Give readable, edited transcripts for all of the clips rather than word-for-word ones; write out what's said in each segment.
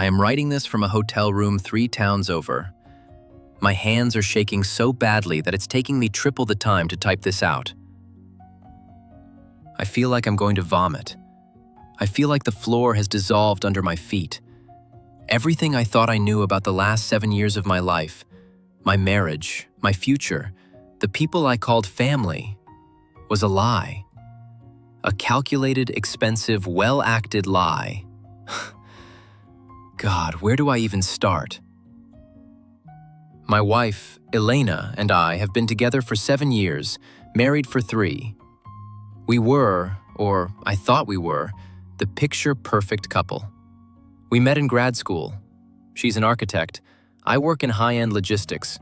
I am writing this from a hotel room 3 towns over. My hands are shaking so badly that it's taking me triple the time to type this out. I feel like I'm going to vomit. I feel like the floor has dissolved under my feet. Everything I thought I knew about the last 7 years of my life, my marriage, my future, the people I called family, was a lie. A calculated, expensive, well-acted lie. God, where do I even start? My wife, Elena, and I have been together for 7 years, married for 3. We were, or I thought we were, the picture-perfect couple. We met in grad school. She's an architect. I work in high-end logistics.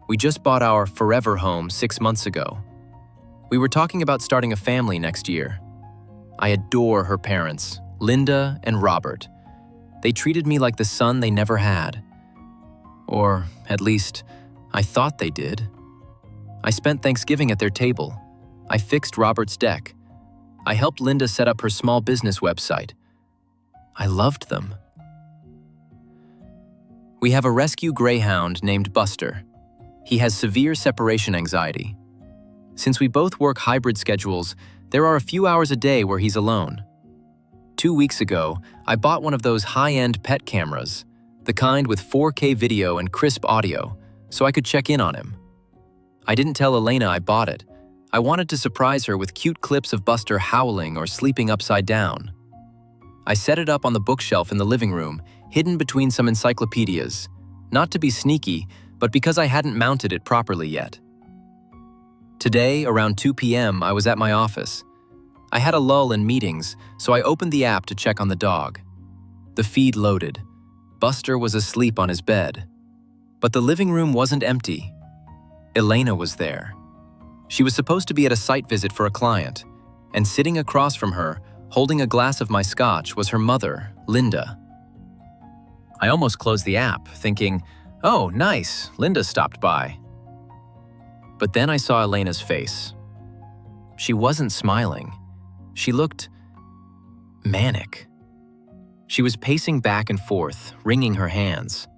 We just bought our forever home 6 months ago. We were talking about starting a family next year. I adore her parents, Linda and Robert. They treated me like the son they never had. Or, at least, I thought they did. I spent Thanksgiving at their table. I fixed Robert's deck. I helped Linda set up her small business website. I loved them. We have a rescue greyhound named Buster. He has severe separation anxiety. Since we both work hybrid schedules, there are a few hours a day where he's alone. 2 weeks ago, I bought one of those high-end pet cameras, the kind with 4K video and crisp audio, so I could check in on him. I didn't tell Elena I bought it. I wanted to surprise her with cute clips of Buster howling or sleeping upside down. I set it up on the bookshelf in the living room, hidden between some encyclopedias, not to be sneaky, but because I hadn't mounted it properly yet. Today, around 2 p.m., I was at my office. I had a lull in meetings, so I opened the app to check on the dog. The feed loaded. Buster was asleep on his bed. But the living room wasn't empty. Elena was there. She was supposed to be at a site visit for a client, and sitting across from her, holding a glass of my scotch, was her mother, Linda. I almost closed the app, thinking, oh, nice, Linda stopped by. But then I saw Elena's face. She wasn't smiling. She looked manic. She was pacing back and forth, wringing her hands.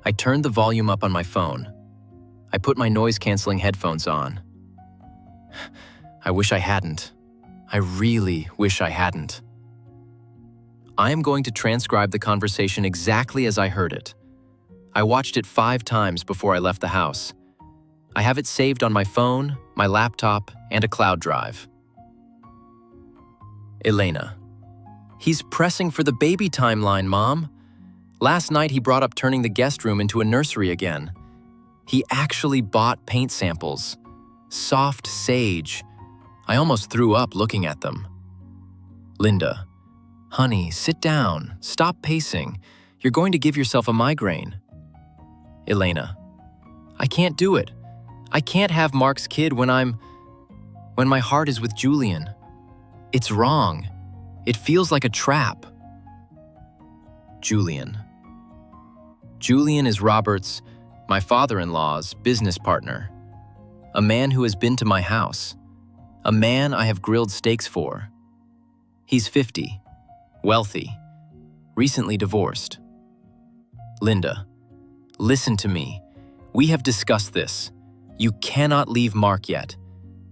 I turned the volume up on my phone. I put my noise-canceling headphones on. I wish I hadn't. I really wish I hadn't. I am going to transcribe the conversation exactly as I heard it. I watched it 5 times before I left the house. I have it saved on my phone, my laptop, and a cloud drive. Elena. He's pressing for the baby timeline, Mom. Last night he brought up turning the guest room into a nursery again. He actually bought paint samples. Soft sage. I almost threw up looking at them. Linda. Honey, sit down. Stop pacing. You're going to give yourself a migraine. Elena. I can't do it. I can't have Mark's kid when my heart is with Julian. It's wrong. It feels like a trap. Julian. Julian is Robert's, my father-in-law's, business partner. A man who has been to my house. A man I have grilled steaks for. He's 50, wealthy, recently divorced. Linda. Listen to me. We have discussed this. You cannot leave Mark yet.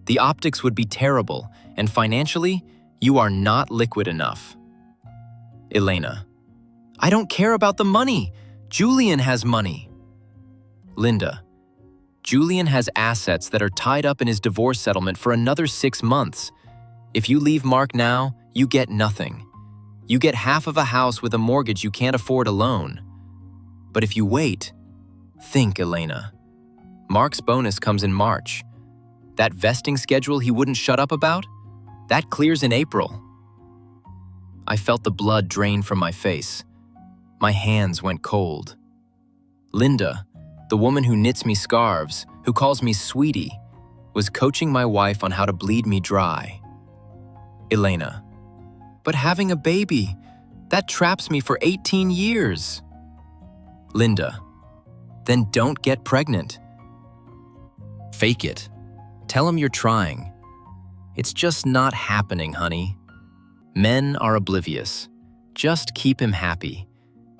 The optics would be terrible, and financially, you are not liquid enough. Elena. I don't care about the money. Julian has money. Linda. Julian has assets that are tied up in his divorce settlement for another 6 months. If you leave Mark now, you get nothing. You get half of a house with a mortgage you can't afford alone. But if you wait, think, Elena. Mark's bonus comes in March. That vesting schedule he wouldn't shut up about? That clears in April. I felt the blood drain from my face. My hands went cold. Linda, the woman who knits me scarves, who calls me sweetie, was coaching my wife on how to bleed me dry. Elena. But having a baby, that traps me for 18 years. Linda. Then don't get pregnant. Fake it. Tell him you're trying. It's just not happening, honey. Men are oblivious. Just keep him happy.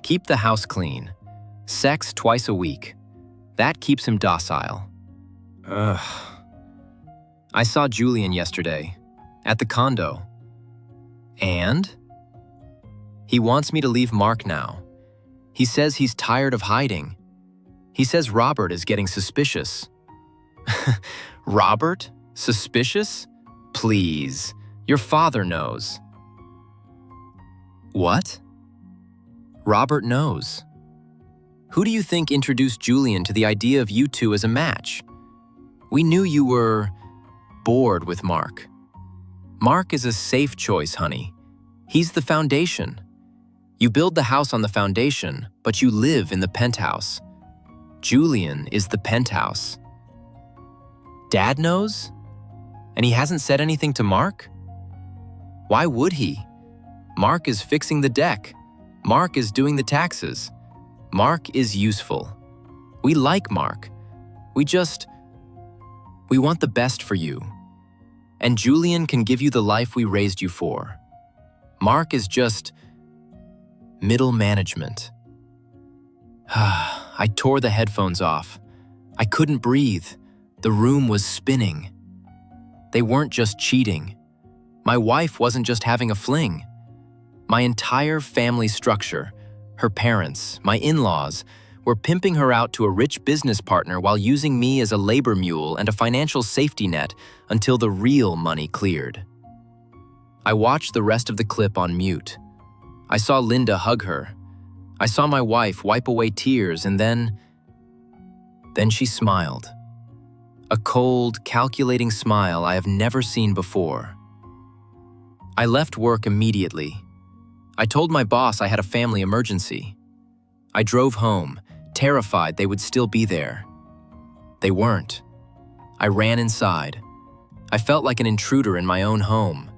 Keep the house clean. Sex twice a week. That keeps him docile. Ugh. I saw Julian yesterday, at the condo. And? He wants me to leave Mark now. He says he's tired of hiding. He says Robert is getting suspicious. Robert? Suspicious? Please, your father knows. What? Robert knows. Who do you think introduced Julian to the idea of you two as a match? We knew you were bored with Mark. Mark is a safe choice, honey. He's the foundation. You build the house on the foundation, but you live in the penthouse. Julian is the penthouse. Dad knows? And he hasn't said anything to Mark? Why would he? Mark is fixing the deck. Mark is doing the taxes. Mark is useful. We like Mark. We want the best for you. And Julian can give you the life we raised you for. Mark is just middle management. I tore the headphones off. I couldn't breathe. The room was spinning. They weren't just cheating. My wife wasn't just having a fling. My entire family structure, her parents, my in-laws, were pimping her out to a rich business partner while using me as a labor mule and a financial safety net until the real money cleared. I watched the rest of the clip on mute. I saw Linda hug her. I saw my wife wipe away tears, and then she smiled. A cold, calculating smile I have never seen before. I left work immediately. I told my boss I had a family emergency. I drove home, terrified they would still be there. They weren't. I ran inside. I felt like an intruder in my own home.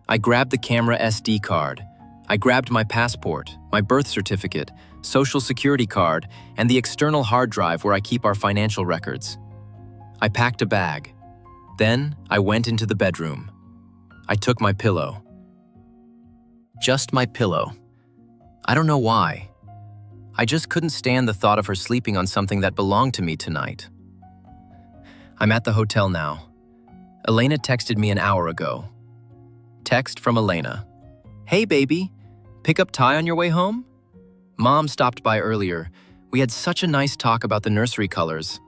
I grabbed the camera SD card. I grabbed my passport, my birth certificate, social security card, and the external hard drive where I keep our financial records. I packed a bag. Then I went into the bedroom. I took my pillow. Just my pillow. I don't know why. I just couldn't stand the thought of her sleeping on something that belonged to me tonight. I'm at the hotel now. Elena texted me an hour ago. Text from Elena. Hey baby, pick up Ty on your way home? Mom stopped by earlier. We had such a nice talk about the nursery colors.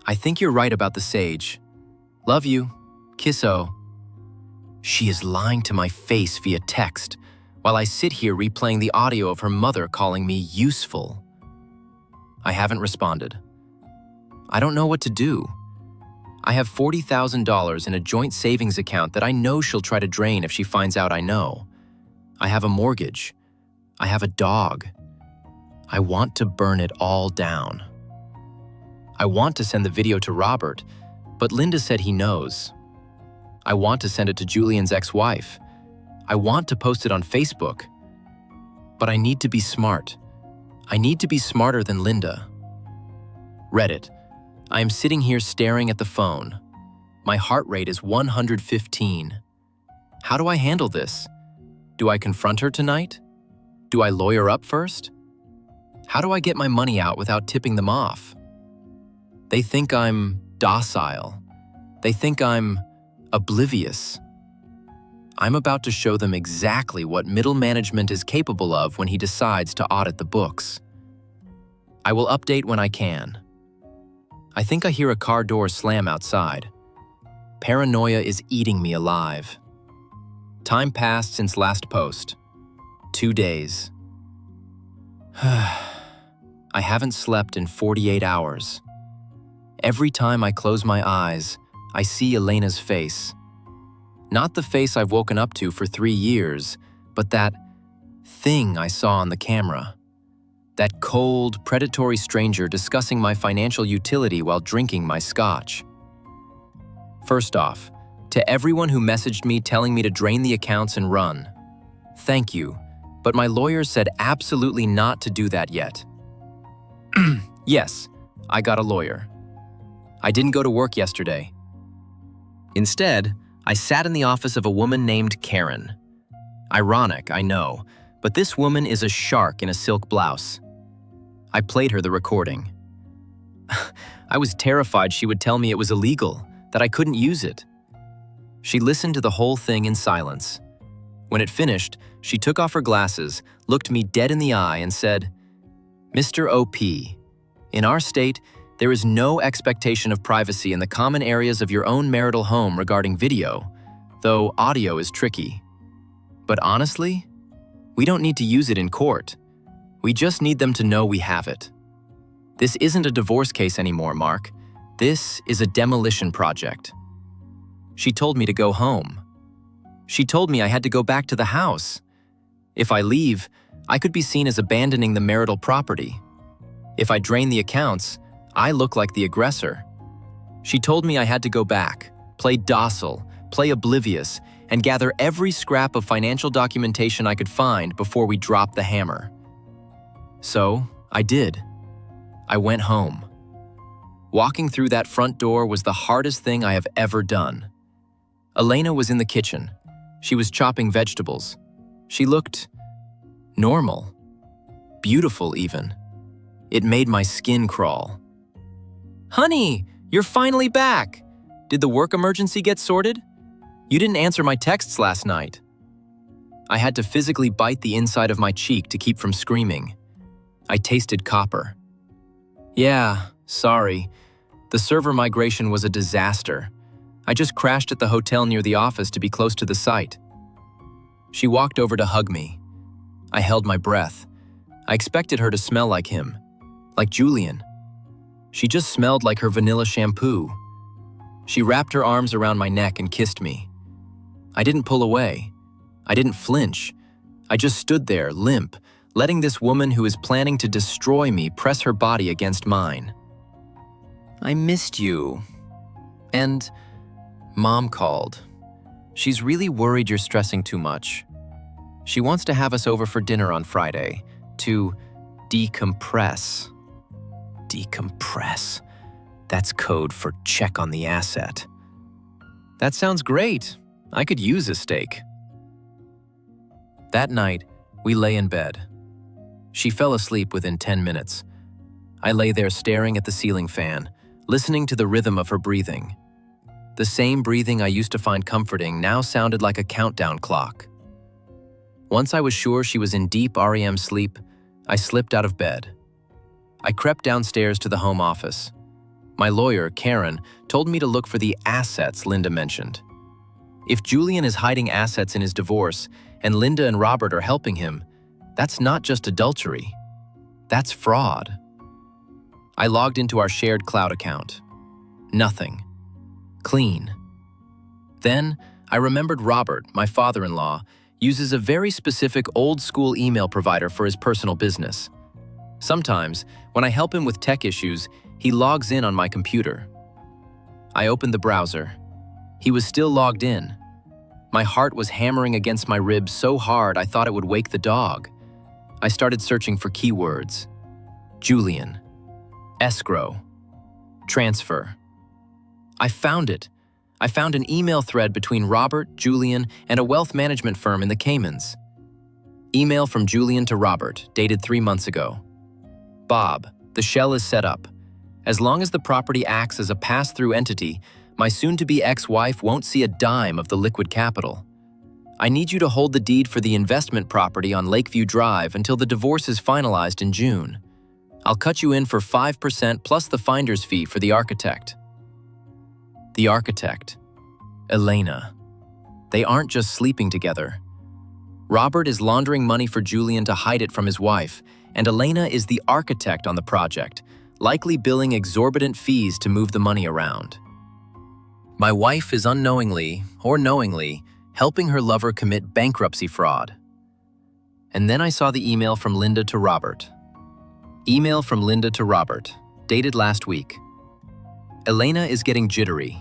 I think you're right about the sage. Love you. Kisso. She is lying to my face via text, while I sit here replaying the audio of her mother calling me useful. I haven't responded. I don't know what to do. I have $40,000 in a joint savings account that I know she'll try to drain if she finds out I know. I have a mortgage. I have a dog. I want to burn it all down. I want to send the video to Robert, but Linda said he knows. I want to send it to Julian's ex-wife. I want to post it on Facebook. But I need to be smart. I need to be smarter than Linda. Reddit. I am sitting here staring at the phone. My heart rate is 115. How do I handle this? Do I confront her tonight? Do I lawyer up first? How do I get my money out without tipping them off? They think I'm docile. They think I'm oblivious. I'm about to show them exactly what middle management is capable of when he decides to audit the books. I will update when I can. I think I hear a car door slam outside. Paranoia is eating me alive. Time passed since last post. 2 days. I haven't slept in 48 hours. Every time I close my eyes, I see Elena's face. Not the face I've woken up to for 3 years, but that thing I saw on the camera. That cold, predatory stranger discussing my financial utility while drinking my scotch. First off, to everyone who messaged me telling me to drain the accounts and run, thank you, but my lawyer said absolutely not to do that yet. Yes, I got a lawyer. I didn't go to work yesterday. Instead, I sat in the office of a woman named Karen. Ironic, I know, But this woman is a shark in a silk blouse. I played her the recording. I was terrified she would tell me it was illegal, that I couldn't use it. She listened to the whole thing in silence. When it finished, she took off her glasses, looked me dead in the eye, and said, "Mr. OP, in our state, there is no expectation of privacy in the common areas of your own marital home regarding video, though audio is tricky. But honestly, we don't need to use it in court. We just need them to know we have it. This isn't a divorce case anymore, Mark. This is a demolition project." She told me to go home. She told me I had to go back to the house. If I leave, I could be seen as abandoning the marital property. If I drain the accounts, I look like the aggressor. She told me I had to go back, play docile, play oblivious, and gather every scrap of financial documentation I could find before we dropped the hammer. So, I did. I went home. Walking through that front door was the hardest thing I have ever done. Elena was in the kitchen. She was chopping vegetables. She looked normal, beautiful even. It made my skin crawl. "Honey, you're finally back. Did the work emergency get sorted? You didn't answer my texts last night." I had to physically bite the inside of my cheek to keep from screaming. I tasted copper. "Yeah, sorry. The server migration was a disaster. I just crashed at the hotel near the office to be close to the site." She walked over to hug me. I held my breath. I expected her to smell like him, like Julian. She just smelled like her vanilla shampoo. She wrapped her arms around my neck and kissed me. I didn't pull away. I didn't flinch. I just stood there, limp, letting this woman who is planning to destroy me press her body against mine. "I missed you. And Mom called. She's really worried you're stressing too much. She wants to have us over for dinner on Friday to decompress." Decompress. That's code for check on the asset. That sounds great. I could use a steak. That night, we lay in bed. She fell asleep within 10 minutes. I lay there staring at the ceiling fan, listening to the rhythm of her breathing. The same breathing I used to find comforting now sounded like a countdown clock. Once I was sure she was in deep REM sleep, I slipped out of bed. I crept downstairs to the home office. My lawyer, Karen, told me to look for the assets Linda mentioned. If Julian is hiding assets in his divorce and Linda and Robert are helping him, that's not just adultery. That's fraud. I logged into our shared cloud account. Nothing. Clean. Then, I remembered Robert, my father-in-law, uses a very specific old-school email provider for his personal business. Sometimes, when I help him with tech issues, he logs in on my computer. I opened the browser. He was still logged in. My heart was hammering against my ribs so hard I thought it would wake the dog. I started searching for keywords. Julian. Escrow. Transfer. I found it. I found an email thread between Robert, Julian, and a wealth management firm in the Caymans. Email from Julian to Robert, dated 3 months ago. "Bob, the shell is set up. As long as the property acts as a pass-through entity, my soon-to-be ex-wife won't see a dime of the liquid capital. I need you to hold the deed for the investment property on Lakeview Drive until the divorce is finalized in June. I'll cut you in for 5% plus the finder's fee for the architect." The architect. Elena. They aren't just sleeping together. Robert is laundering money for Julian to hide it from his wife, and Elena is the architect on the project, likely billing exorbitant fees to move the money around. My wife is unknowingly, or knowingly, helping her lover commit bankruptcy fraud. And then I saw the email from Linda to Robert. Email from Linda to Robert, dated last week. Elena is getting jittery.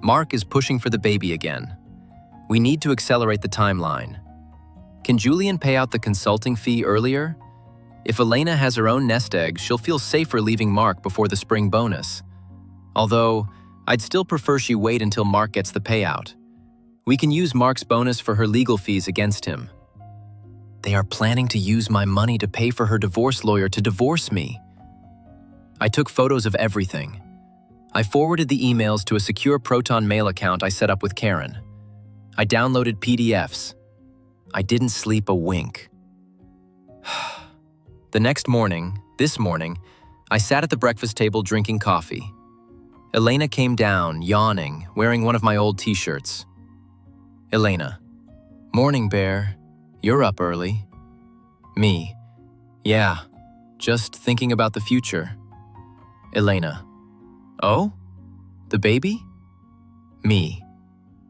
Mark is pushing for the baby again. We need to accelerate the timeline. Can Julian pay out the consulting fee earlier? If Elena has her own nest egg, she'll feel safer leaving Mark before the spring bonus. Although, I'd still prefer she wait until Mark gets the payout. We can use Mark's bonus for her legal fees against him. They are planning to use my money to pay for her divorce lawyer to divorce me. I took photos of everything. I forwarded the emails to a secure Proton Mail account I set up with Karen. I downloaded PDFs. I didn't sleep a wink. This morning, I sat at the breakfast table drinking coffee. Elena came down, yawning, wearing one of my old t-shirts. Elena: "Morning, Bear. You're up early." Me: "Yeah, just thinking about the future." Elena: "Oh? The baby?" Me: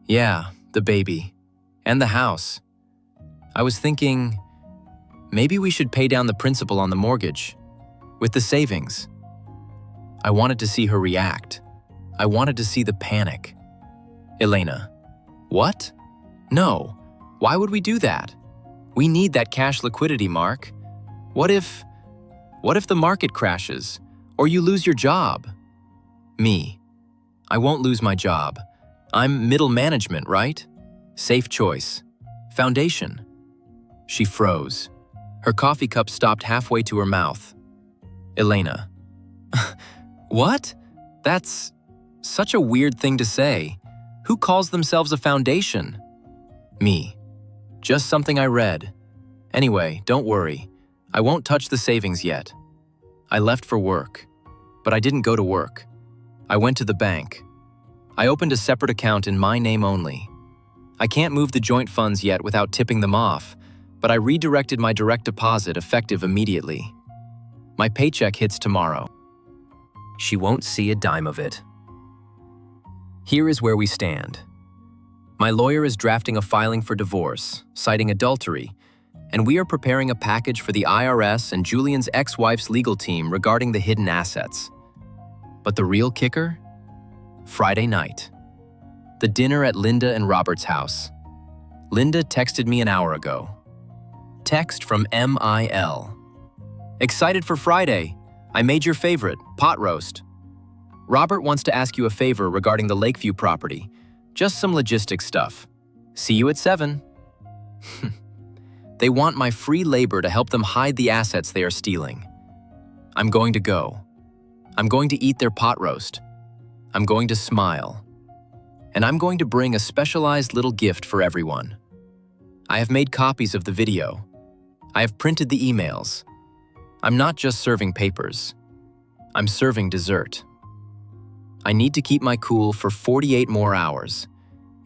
"Yeah, the baby. And the house. I was thinking, maybe we should pay down the principal on the mortgage, with the savings." I wanted to see her react. I wanted to see the panic. Elena: "What? No. Why would we do that? We need that cash liquidity, Mark. What if the market crashes, or you lose your job?" Me: "I won't lose my job. I'm middle management, right? Safe choice. Foundation." She froze. Her coffee cup stopped halfway to her mouth. Elena: "What? That's such a weird thing to say. Who calls themselves a foundation?" Me: "Just something I read. Anyway, don't worry. I won't touch the savings yet." I left for work, but I didn't go to work. I went to the bank. I opened a separate account in my name only. I can't move the joint funds yet without tipping them off, but I redirected my direct deposit effective immediately. My paycheck hits tomorrow. She won't see a dime of it. Here is where we stand. My lawyer is drafting a filing for divorce, citing adultery, and we are preparing a package for the IRS and Julian's ex-wife's legal team regarding the hidden assets. But the real kicker? Friday night. The dinner at Linda and Robert's house. Linda texted me an hour ago. Text from MIL. "Excited for Friday. I made your favorite, pot roast. Robert wants to ask you a favor regarding the Lakeview property. Just some logistics stuff. See you at 7. They want my free labor to help them hide the assets they are stealing. I'm going to go. I'm going to eat their pot roast. I'm going to smile. And I'm going to bring a specialized little gift for everyone. I have made copies of the video. I have printed the emails. I'm not just serving papers. I'm serving dessert. I need to keep my cool for 48 more hours.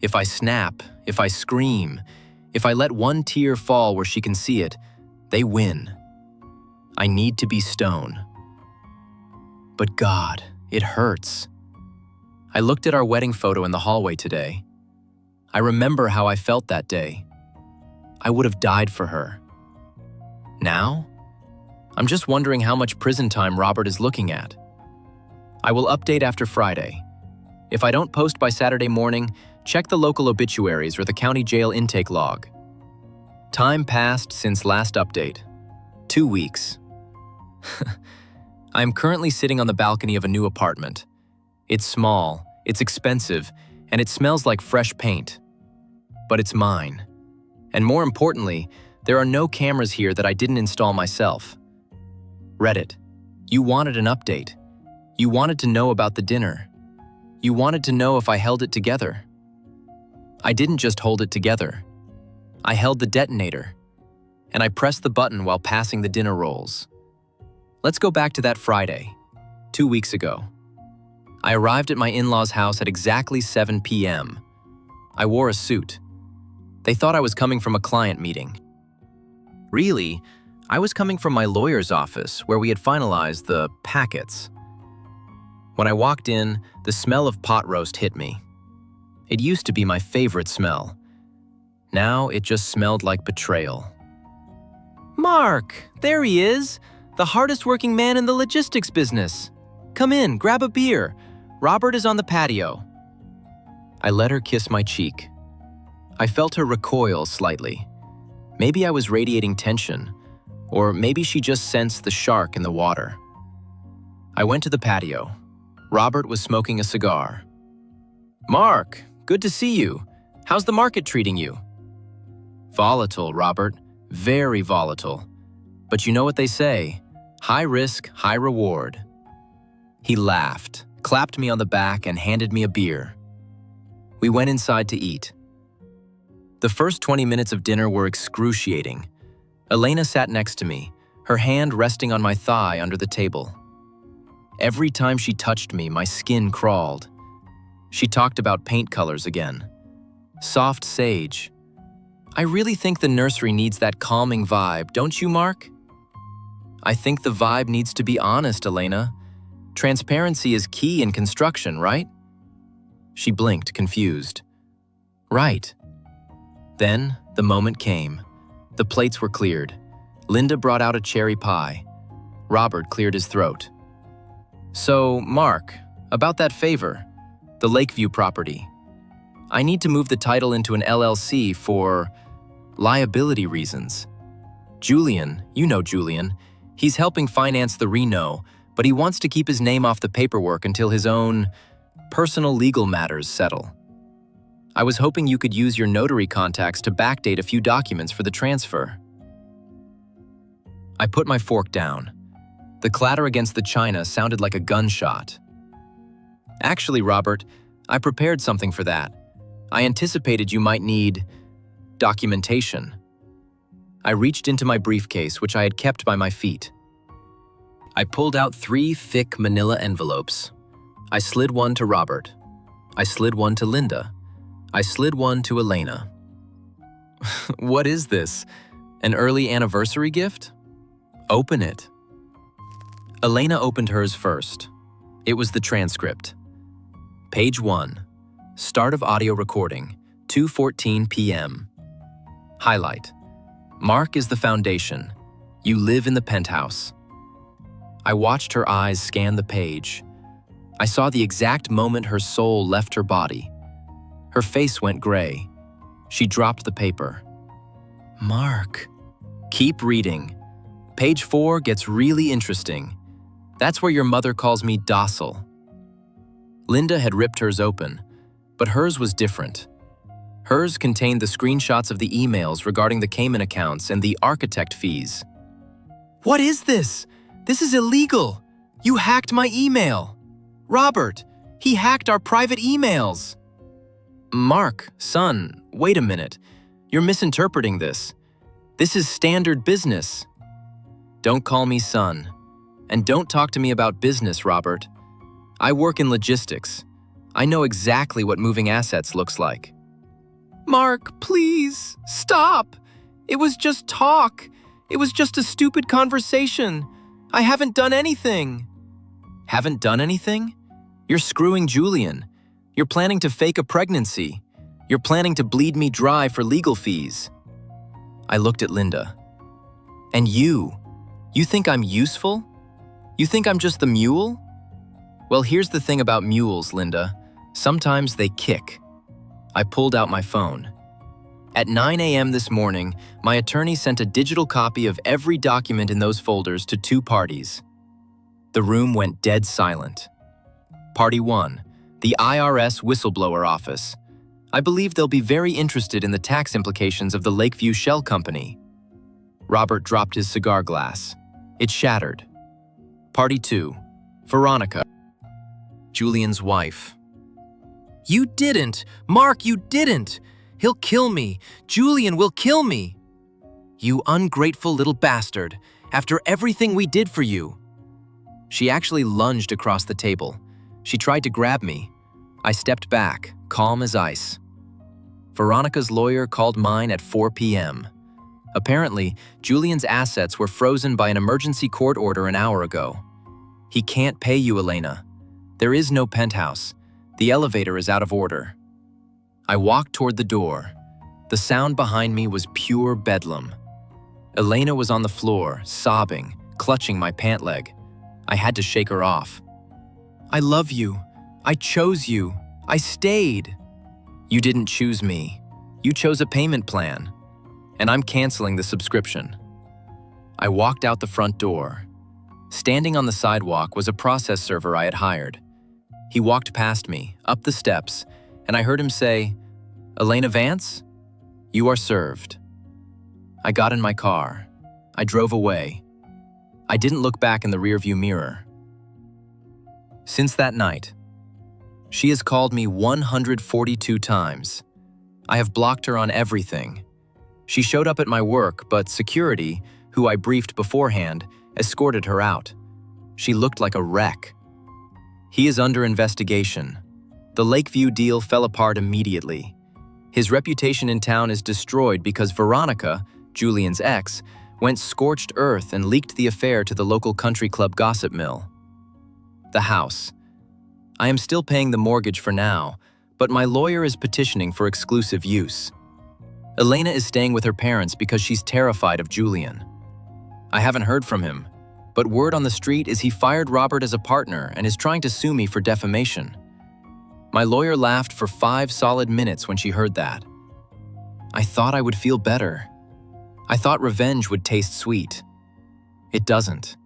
If I snap, if I scream, if I let one tear fall where she can see it, they win. I need to be stone. But God, it hurts. I looked at our wedding photo in the hallway today. I remember how I felt that day. I would have died for her. Now? I'm just wondering how much prison time Robert is looking at. I will update after Friday. If I don't post by Saturday morning, check the local obituaries or the county jail intake log. Time passed since last update. 2 weeks. I am currently sitting on the balcony of a new apartment. It's small, it's expensive, and it smells like fresh paint. But it's mine. And more importantly, there are no cameras here that I didn't install myself. Reddit, you wanted an update. You wanted to know about the dinner. You wanted to know if I held it together. I didn't just hold it together. I held the detonator, and I pressed the button while passing the dinner rolls. Let's go back to that Friday, 2 weeks ago. I arrived at my in-laws' house at exactly 7 p.m. I wore a suit. They thought I was coming from a client meeting. Really, I was coming from my lawyer's office where we had finalized the packets. When I walked in, the smell of pot roast hit me. It used to be my favorite smell. Now it just smelled like betrayal. Mark, there he is, the hardest working man in the logistics business. Come in, grab a beer. Robert is on the patio. I let her kiss my cheek. I felt her recoil slightly. Maybe I was radiating tension, or maybe she just sensed the shark in the water. I went to the patio. Robert was smoking a cigar. Mark, good to see you. How's the market treating you? Volatile, Robert. Very volatile. But you know what they say, high risk, high reward. He laughed, clapped me on the back, and handed me a beer. We went inside to eat. The first 20 minutes of dinner were excruciating. Elena sat next to me, her hand resting on my thigh under the table. Every time she touched me, my skin crawled. She talked about paint colors again. Soft sage. I really think the nursery needs that calming vibe, don't you, Mark? I think the vibe needs to be honest, Elena. Transparency is key in construction, right? She blinked, confused. Right. Then, the moment came. The plates were cleared. Linda brought out a cherry pie. Robert cleared his throat. So, Mark, about that favor, the Lakeview property. I need to move the title into an LLC for liability reasons. Julian, you know Julian, he's helping finance the reno, but he wants to keep his name off the paperwork until his own personal legal matters settle. I was hoping you could use your notary contacts to backdate a few documents for the transfer. I put my fork down. The clatter against the china sounded like a gunshot. Actually, Robert, I prepared something for that. I anticipated you might need documentation. I reached into my briefcase, which I had kept by my feet. I pulled out 3 thick manila envelopes. I slid one to Robert. I slid one to Linda. I slid one to Elena. What is this? An early anniversary gift? Open it. Elena opened hers first. It was the transcript. Page 1. Start of audio recording, 2:14 p.m. Highlight. Mark is the foundation. You live in the penthouse. I watched her eyes scan the page. I saw the exact moment her soul left her body. Her face went gray. She dropped the paper. Mark. Keep reading. Page 4 gets really interesting. That's where your mother calls me docile. Linda had ripped hers open, but hers was different. Hers contained the screenshots of the emails regarding the Cayman accounts and the architect fees. What is this? This is illegal. You hacked my email. Robert, he hacked our private emails. Mark, son, wait a minute. You're misinterpreting this. This is standard business. Don't call me son. And don't talk to me about business, Robert. I work in logistics. I know exactly what moving assets looks like. Mark, please, stop. It was just talk. It was just a stupid conversation. I haven't done anything. Haven't done anything? You're screwing Julian. You're planning to fake a pregnancy. You're planning to bleed me dry for legal fees. I looked at Linda. And you think I'm useful? You think I'm just the mule? Well, here's the thing about mules, Linda. Sometimes they kick. I pulled out my phone. At 9 a.m. this morning, my attorney sent a digital copy of every document in those folders to 2 parties. The room went dead silent. Party 1, the IRS whistleblower office. I believe they'll be very interested in the tax implications of the Lakeview Shell Company. Robert dropped his cigar glass. It shattered. Party 2, Veronica, Julian's wife. You didn't! Mark, you didn't! He'll kill me! Julian will kill me! You ungrateful little bastard, after everything we did for you. She actually lunged across the table. She tried to grab me. I stepped back, calm as ice. Veronica's lawyer called mine at 4 p.m. Apparently, Julian's assets were frozen by an emergency court order an hour ago. He can't pay you, Elena. There is no penthouse. The elevator is out of order. I walked toward the door. The sound behind me was pure bedlam. Elena was on the floor, sobbing, clutching my pant leg. I had to shake her off. I love you. I chose you. I stayed. You didn't choose me. You chose a payment plan. And I'm canceling the subscription. I walked out the front door. Standing on the sidewalk was a process server I had hired. He walked past me, up the steps, and I heard him say, "Elena Vance, you are served." I got in my car. I drove away. I didn't look back in the rearview mirror. Since that night, she has called me 142 times. I have blocked her on everything. She showed up at my work, but security, who I briefed beforehand, escorted her out. She looked like a wreck. He is under investigation. The Lakeview deal fell apart immediately. His reputation in town is destroyed because Veronica, Julian's ex, went scorched earth and leaked the affair to the local country club gossip mill. The house. I am still paying the mortgage for now, but my lawyer is petitioning for exclusive use. Elena is staying with her parents because she's terrified of Julian. I haven't heard from him, but word on the street is he fired Robert as a partner and is trying to sue me for defamation. My lawyer laughed for 5 solid minutes when she heard that. I thought I would feel better. I thought revenge would taste sweet. It doesn't.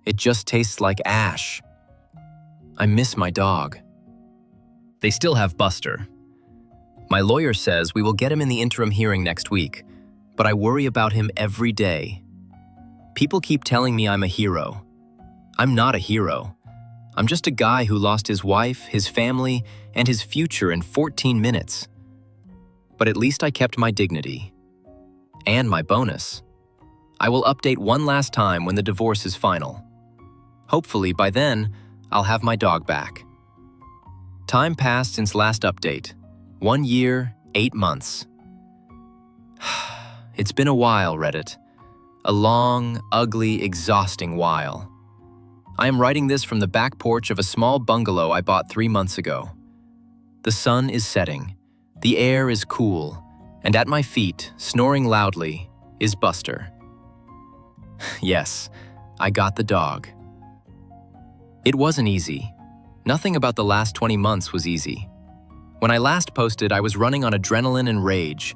It just tastes like ash. I miss my dog. They still have Buster. My lawyer says we will get him in the interim hearing next week, but I worry about him every day. People keep telling me I'm a hero. I'm not a hero. I'm just a guy who lost his wife, his family, and his future in 14 minutes. But at least I kept my dignity. And my bonus. I will update one last time when the divorce is final. Hopefully, by then, I'll have my dog back. Time passed since last update. 1 year, 8 months. It's been a while, Reddit. A long, ugly, exhausting while. I am writing this from the back porch of a small bungalow I bought 3 months ago. The sun is setting, the air is cool, and at my feet, snoring loudly, is Buster. Yes, I got the dog. It wasn't easy. Nothing about the last 20 months was easy. When I last posted, I was running on adrenaline and rage.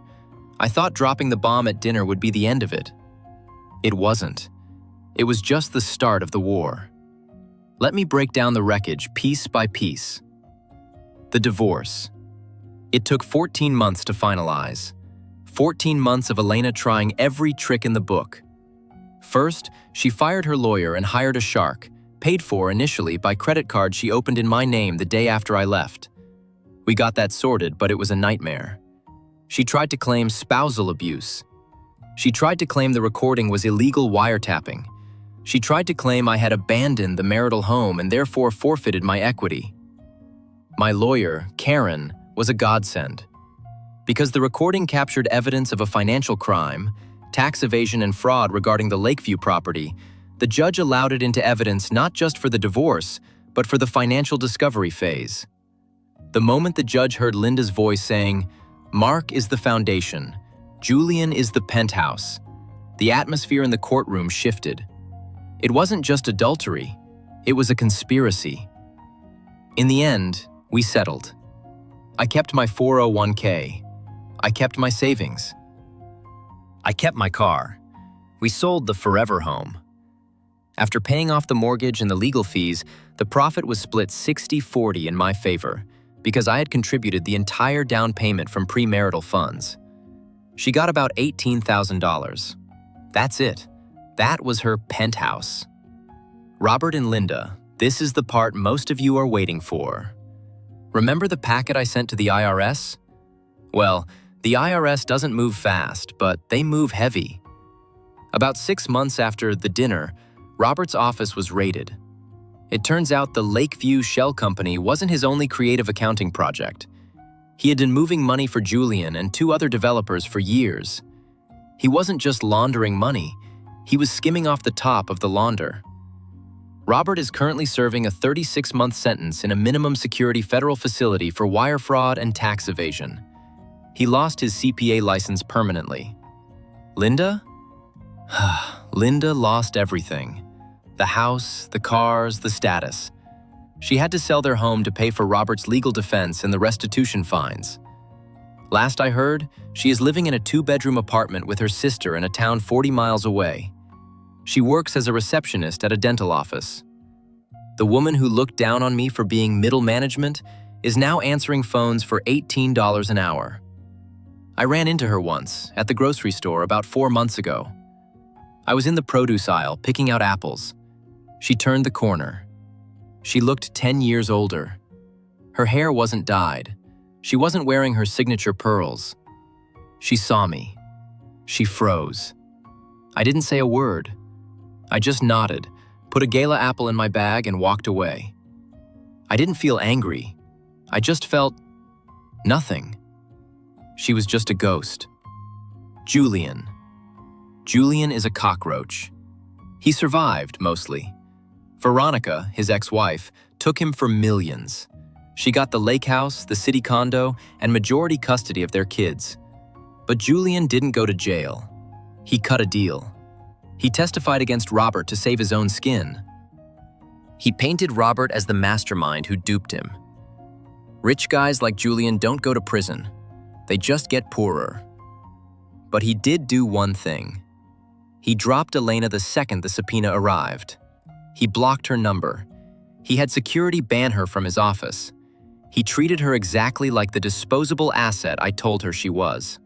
I thought dropping the bomb at dinner would be the end of it. It wasn't. It was just the start of the war. Let me break down the wreckage piece by piece. The divorce. It took 14 months to finalize. 14 months of Elena trying every trick in the book. First, she fired her lawyer and hired a shark, paid for initially by credit card she opened in my name the day after I left. We got that sorted, but it was a nightmare. She tried to claim spousal abuse. She tried to claim the recording was illegal wiretapping. She tried to claim I had abandoned the marital home and therefore forfeited my equity. My lawyer, Karen, was a godsend. Because the recording captured evidence of a financial crime, tax evasion and fraud regarding the Lakeview property, the judge allowed it into evidence not just for the divorce, but for the financial discovery phase. The moment the judge heard Linda's voice saying, "Mark is the foundation, Julian is the penthouse," the atmosphere in the courtroom shifted. It wasn't just adultery, it was a conspiracy. In the end, we settled. I kept my 401k. I kept my savings. I kept my car. We sold the forever home. After paying off the mortgage and the legal fees, the profit was split 60-40 in my favor because I had contributed the entire down payment from premarital funds. She got about $18,000. That's it. That was her penthouse. Robert and Linda, this is the part most of you are waiting for. Remember the packet I sent to the IRS? Well, the IRS doesn't move fast, but they move heavy. About 6 months after the dinner, Robert's office was raided. It turns out the Lakeview Shell Company wasn't his only creative accounting project. He had been moving money for Julian and 2 other developers for years. He wasn't just laundering money, he was skimming off the top of the launder. Robert is currently serving a 36-month sentence in a minimum security federal facility for wire fraud and tax evasion. He lost his CPA license permanently. Linda? Linda lost everything. The house, the cars, the status. She had to sell their home to pay for Robert's legal defense and the restitution fines. Last I heard, she is living in a 2-bedroom apartment with her sister in a town 40 miles away. She works as a receptionist at a dental office. The woman who looked down on me for being middle management is now answering phones for $18 an hour. I ran into her once, at the grocery store about 4 months ago. I was in the produce aisle, picking out apples. She turned the corner. She looked 10 years older. Her hair wasn't dyed. She wasn't wearing her signature pearls. She saw me. She froze. I didn't say a word. I just nodded, put a gala apple in my bag, and walked away. I didn't feel angry. I just felt nothing. She was just a ghost. Julian. Julian is a cockroach. He survived, mostly. Veronica, his ex-wife, took him for millions. She got the lake house, the city condo, and majority custody of their kids. But Julian didn't go to jail. He cut a deal. He testified against Robert to save his own skin. He painted Robert as the mastermind who duped him. Rich guys like Julian don't go to prison. They just get poorer. But he did do one thing. He dropped Elena the second the subpoena arrived. He blocked her number. He had security ban her from his office. He treated her exactly like the disposable asset I told her she was.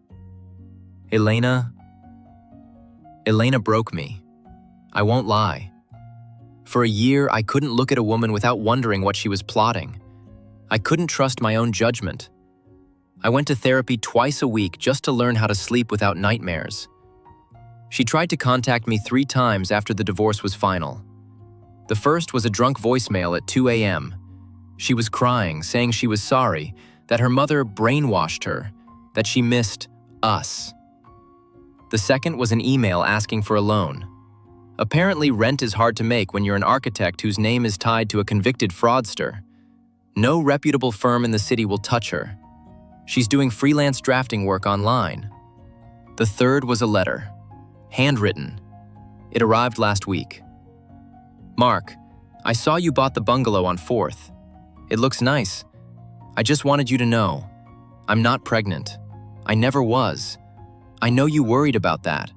Elena broke me. I won't lie. For a year, I couldn't look at a woman without wondering what she was plotting. I couldn't trust my own judgment. I went to therapy twice a week just to learn how to sleep without nightmares. She tried to contact me 3 times after the divorce was final. The first was a drunk voicemail at 2 a.m. She was crying, saying she was sorry, that her mother brainwashed her, that she missed us. The second was an email asking for a loan. Apparently, rent is hard to make when you're an architect whose name is tied to a convicted fraudster. No reputable firm in the city will touch her. She's doing freelance drafting work online. The third was a letter, handwritten. It arrived last week. Mark, I saw you bought the bungalow on 4th. It looks nice. I just wanted you to know. I'm not pregnant. I never was. I know you worried about that.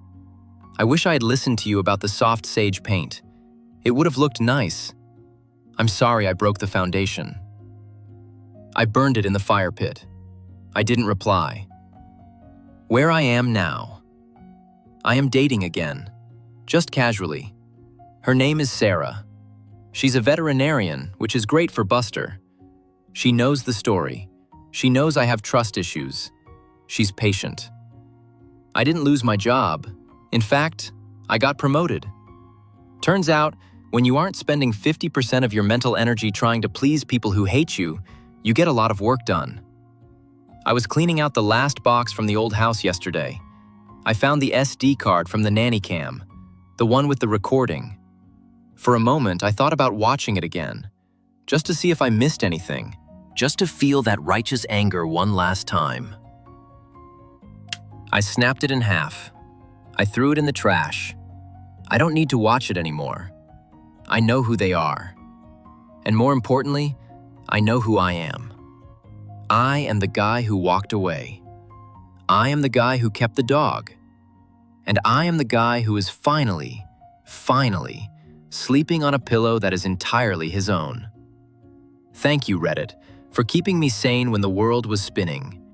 I wish I had listened to you about the soft sage paint. It would have looked nice. I'm sorry I broke the foundation. I burned it in the fire pit. I didn't reply. Where I am now. I am dating again, just casually. Her name is Sarah. She's a veterinarian, which is great for Buster. She knows the story. She knows I have trust issues. She's patient. I didn't lose my job. In fact, I got promoted. Turns out, when you aren't spending 50% of your mental energy trying to please people who hate you, you get a lot of work done. I was cleaning out the last box from the old house yesterday. I found the SD card from the nanny cam, the one with the recording. For a moment, I thought about watching it again, just to see if I missed anything, just to feel that righteous anger one last time. I snapped it in half. I threw it in the trash. I don't need to watch it anymore. I know who they are. And more importantly, I know who I am. I am the guy who walked away. I am the guy who kept the dog. And I am the guy who is finally sleeping on a pillow that is entirely his own. Thank you, Reddit, for keeping me sane when the world was spinning.